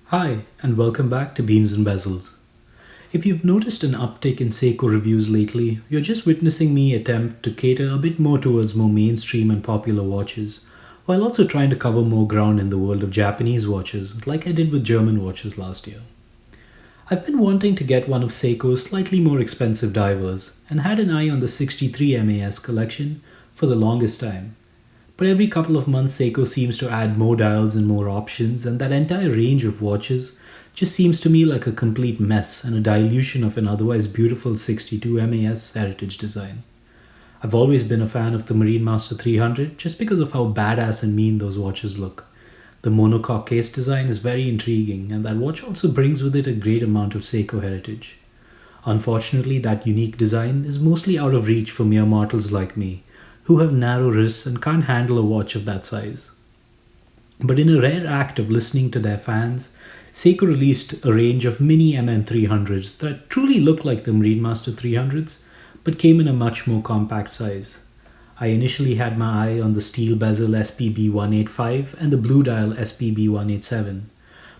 Hi, and welcome back to Beans and Bezels. If you've noticed an uptick in Seiko reviews lately, you're just witnessing me attempt to cater a bit more towards more mainstream and popular watches, while also trying to cover more ground in the world of Japanese watches, like I did with German watches last year. I've been wanting to get one of Seiko's slightly more expensive divers, and had an eye on the 63 MAS collection for the longest time. But every couple of months, Seiko seems to add more dials and more options, and that entire range of watches just seems to me like a complete mess and a dilution of an otherwise beautiful 62 MAS heritage design. I've always been a fan of the Marine Master 300 just because of how badass and mean those watches look. The monocoque case design is very intriguing, and that watch also brings with it a great amount of Seiko heritage. Unfortunately, that unique design is mostly out of reach for mere mortals like me, who have narrow wrists and can't handle a watch of that size. But in a rare act of listening to their fans, Seiko released a range of mini MM300s that truly look like the Marine Master 300s, but came in a much more compact size. I initially had my eye on the steel bezel SPB185 and the blue dial SPB187.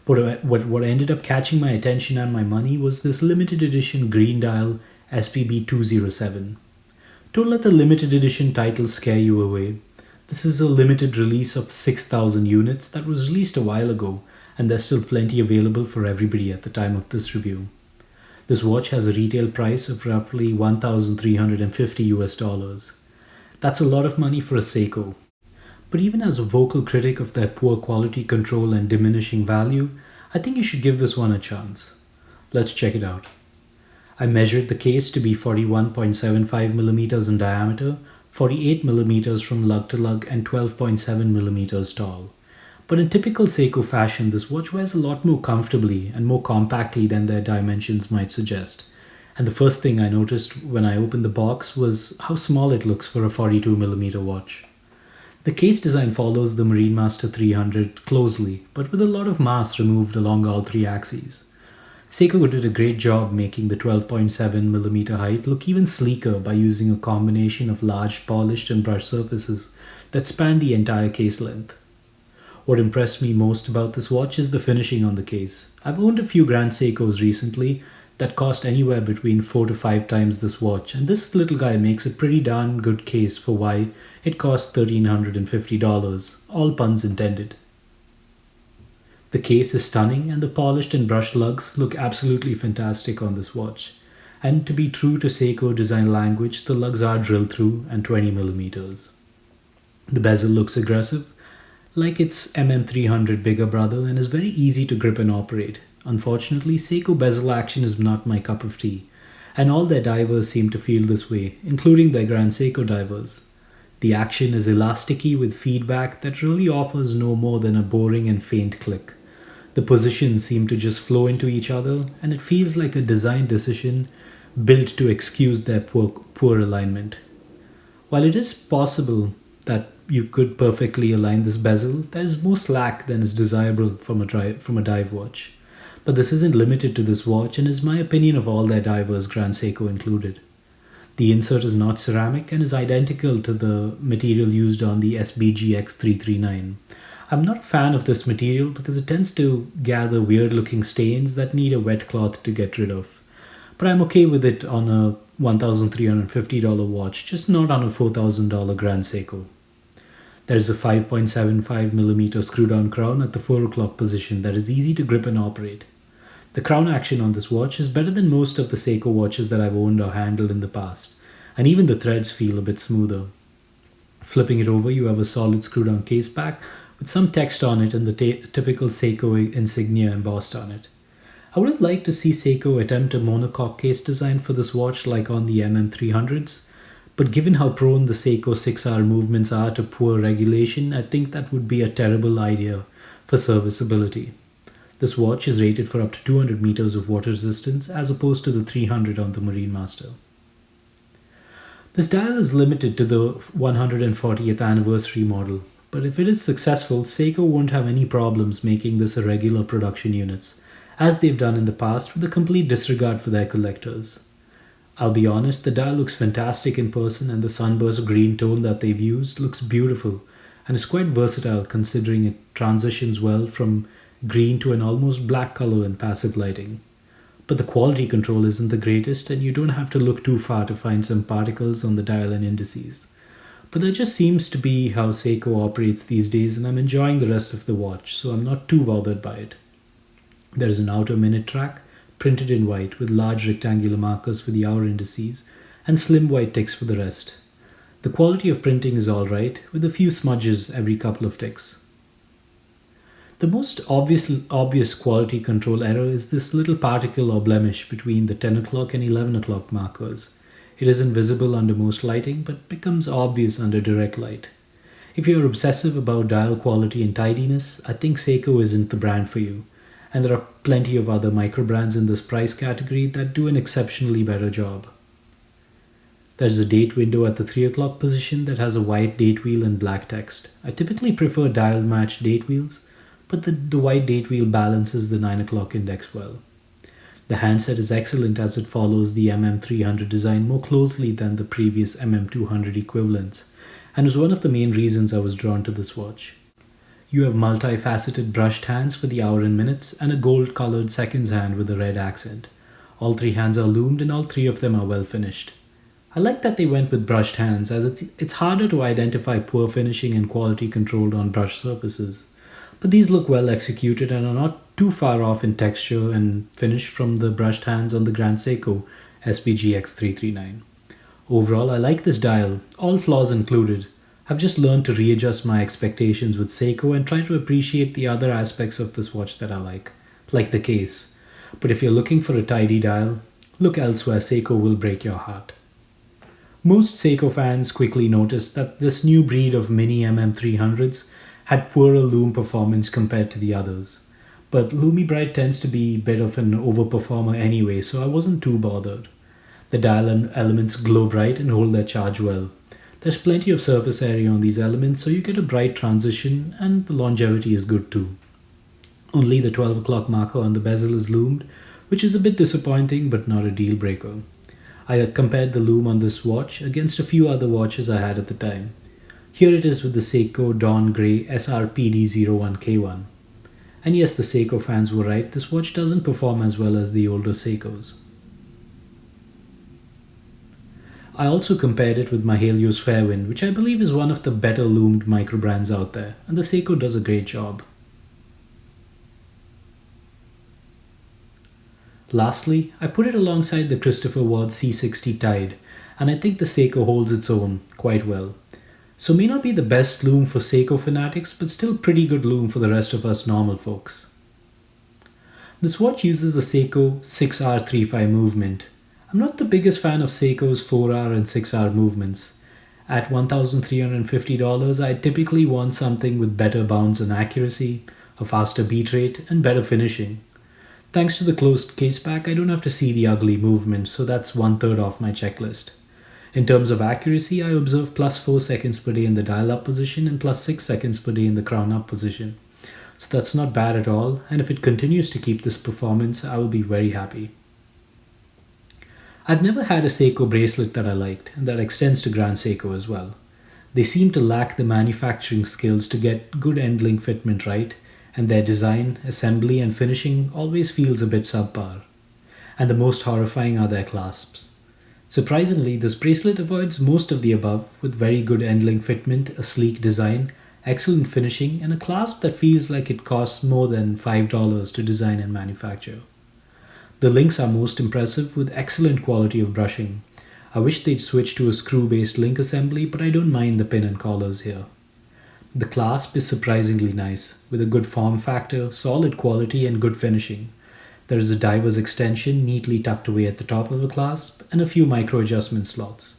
But what ended up catching my attention and my money was this limited edition green dial SPB207. Don't let the limited edition title scare you away. This is a limited release of 6,000 units that was released a while ago, and there's still plenty available for everybody at the time of this review. This watch has a retail price of roughly 1,350 US dollars. That's a lot of money for a Seiko. But even as a vocal critic of their poor quality control and diminishing value, I think you should give this one a chance. Let's check it out. I measured the case to be 41.75mm in diameter, 48mm from lug to lug, and 12.7mm tall. But in typical Seiko fashion, this watch wears a lot more comfortably and more compactly than their dimensions might suggest. And the first thing I noticed when I opened the box was how small it looks for a 42mm watch. The case design follows the Marine Master 300 closely, but with a lot of mass removed along all three axes. Seiko did a great job making the 12.7mm height look even sleeker by using a combination of large polished and brushed surfaces that span the entire case length. What impressed me most about this watch is the finishing on the case. I've owned a few Grand Seikos recently that cost anywhere between 4 to 5 times this watch, and this little guy makes a pretty darn good case for why it cost $1,350, all puns intended. The case is stunning, and the polished and brushed lugs look absolutely fantastic on this watch. And to be true to Seiko design language, the lugs are drilled through and 20mm. The bezel looks aggressive, like its MM200 bigger brother, and is very easy to grip and operate. Unfortunately, Seiko bezel action is not my cup of tea, and all their divers seem to feel this way, including their Grand Seiko divers. The action is elasticy with feedback that really offers no more than a boring and faint click. The positions seem to just flow into each other, and it feels like a design decision built to excuse their poor alignment. While it is possible that you could perfectly align this bezel, there is more slack than is desirable from a dive watch. But this isn't limited to this watch and is my opinion of all their divers, Grand Seiko included. The insert is not ceramic and is identical to the material used on the SBGX339. I'm not a fan of this material because it tends to gather weird looking stains that need a wet cloth to get rid of. But I'm okay with it on a $1,350 watch, just not on a $4,000 Grand Seiko. There's a 5.75mm screw down crown at the 4 o'clock position that is easy to grip and operate. The crown action on this watch is better than most of the Seiko watches that I've owned or handled in the past, and even the threads feel a bit smoother. Flipping it over, you have a solid screw down case back with some text on it and the typical Seiko insignia embossed on it. I would have liked to see Seiko attempt a monocoque case design for this watch like on the MM300s, but given how prone the Seiko 6R movements are to poor regulation, I think that would be a terrible idea for serviceability. This watch is rated for up to 200 meters of water resistance as opposed to the 300 on the Marine Master. This dial is limited to the 140th anniversary model, but if it is successful, Seiko won't have any problems making this a regular production units, as they've done in the past with a complete disregard for their collectors. I'll be honest, the dial looks fantastic in person, and the sunburst green tone that they've used looks beautiful and is quite versatile considering it transitions well from green to an almost black color in passive lighting. But the quality control isn't the greatest, and you don't have to look too far to find some particles on the dial and indices. But that just seems to be how Seiko operates these days, and I'm enjoying the rest of the watch, so I'm not too bothered by it. There's an outer minute track, printed in white, with large rectangular markers for the hour indices, and slim white ticks for the rest. The quality of printing is alright, with a few smudges every couple of ticks. The most obvious quality control error is this little particle or blemish between the 10 o'clock and 11 o'clock markers. It isn't visible under most lighting, but becomes obvious under direct light. If you're obsessive about dial quality and tidiness, I think Seiko isn't the brand for you, and there are plenty of other micro brands in this price category that do an exceptionally better job. There's a date window at the 3 o'clock position that has a white date wheel and black text. I typically prefer dial matched date wheels, but the white date wheel balances the 9 o'clock index well. The handset is excellent as it follows the MM200 design more closely than the previous MM200 equivalents, and is one of the main reasons I was drawn to this watch. You have multifaceted brushed hands for the hour and minutes, and a gold-colored seconds hand with a red accent. All three hands are loomed, and all three of them are well finished. I like that they went with brushed hands, as it's harder to identify poor finishing and quality control on brushed surfaces. But these look well executed and are not too far off in texture and finish from the brushed hands on the Grand Seiko SPGX339. Overall, I like this dial, all flaws included. I've just learned to readjust my expectations with Seiko and try to appreciate the other aspects of this watch that I like the case. But if you're looking for a tidy dial, look elsewhere. Seiko will break your heart. Most Seiko fans quickly noticed that this new breed of mini MM300s had poorer lume performance compared to the others. But Lume Bright tends to be a bit of an overperformer anyway, so I wasn't too bothered. The dial elements glow bright and hold their charge well. There's plenty of surface area on these elements, so you get a bright transition, and the longevity is good too. Only the 12 o'clock marker on the bezel is loomed, which is a bit disappointing but not a deal breaker. I compared the lume on this watch against a few other watches I had at the time. Here it is with the Seiko Dawn Grey SPB207J1. And yes, the Seiko fans were right, this watch doesn't perform as well as the older Seikos. I also compared it with my Helios Fairwind, which I believe is one of the better loomed micro brands out there, and the Seiko does a great job. Lastly, I put it alongside the Christopher Ward C60 Tide, and I think the Seiko holds its own quite well. So may not be the best lume for Seiko fanatics, but still pretty good lume for the rest of us normal folks. This watch uses a Seiko 6R35 movement. I'm not the biggest fan of Seiko's 4R and 6R movements. At $1,350, I typically want something with better bounce and accuracy, a faster beat rate, and better finishing. Thanks to the closed case back, I don't have to see the ugly movement, so that's 1/3 off my checklist. In terms of accuracy, I observe +4 seconds per day in the dial up position and +6 seconds per day in the crown up position. So that's not bad at all, and if it continues to keep this performance, I will be very happy. I've never had a Seiko bracelet that I liked, and that extends to Grand Seiko as well. They seem to lack the manufacturing skills to get good end link fitment right, and their design, assembly, and finishing always feels a bit subpar. And the most horrifying are their clasps. Surprisingly, this bracelet avoids most of the above, with very good end link fitment, a sleek design, excellent finishing, and a clasp that feels like it costs more than $5 to design and manufacture. The links are most impressive, with excellent quality of brushing. I wish they'd switch to a screw-based link assembly, but I don't mind the pin and collars here. The clasp is surprisingly nice, with a good form factor, solid quality, and good finishing. There is a diver's extension neatly tucked away at the top of the clasp, and a few micro adjustment slots.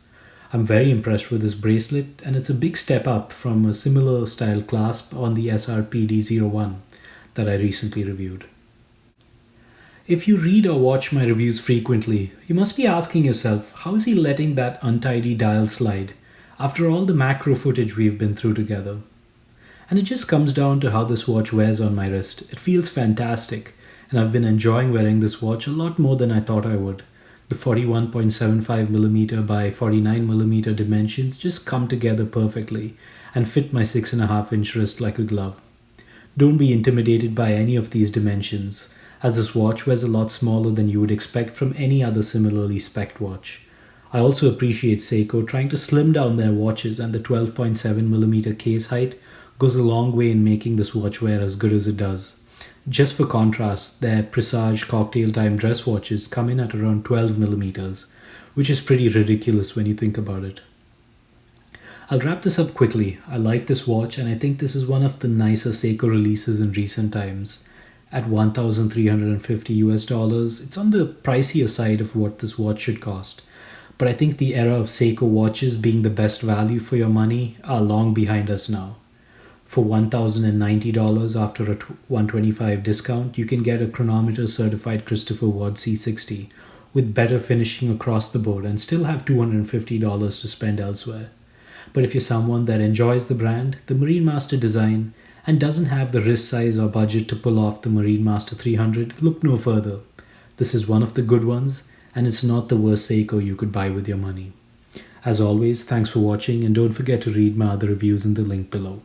I'm very impressed with this bracelet, and it's a big step up from a similar style clasp on the SRPD01 that I recently reviewed. If you read or watch my reviews frequently, you must be asking yourself, how is he letting that untidy dial slide after all the macro footage we've been through together? And it just comes down to how this watch wears on my wrist. It feels fantastic, and I've been enjoying wearing this watch a lot more than I thought I would. The 41.75mm by 49mm dimensions just come together perfectly and fit my 6.5-inch wrist like a glove. Don't be intimidated by any of these dimensions, as this watch wears a lot smaller than you would expect from any other similarly spec'd watch. I also appreciate Seiko trying to slim down their watches, and the 12.7mm case height goes a long way in making this watch wear as good as it does. Just for contrast, their Presage Cocktail Time dress watches come in at around 12mm, which is pretty ridiculous when you think about it. I'll wrap this up quickly. I like this watch, and I think this is one of the nicer Seiko releases in recent times. At $1,350 it's on the pricier side of what this watch should cost. But I think the era of Seiko watches being the best value for your money are long behind us now. For $1,090 after a $125 discount, you can get a chronometer certified Christopher Ward C60 with better finishing across the board and still have $250 to spend elsewhere. But if you're someone that enjoys the brand, the Marine Master design, and doesn't have the wrist size or budget to pull off the Marine Master 300, look no further. This is one of the good ones, and it's not the worst Seiko you could buy with your money. As always, thanks for watching, and don't forget to read my other reviews in the link below.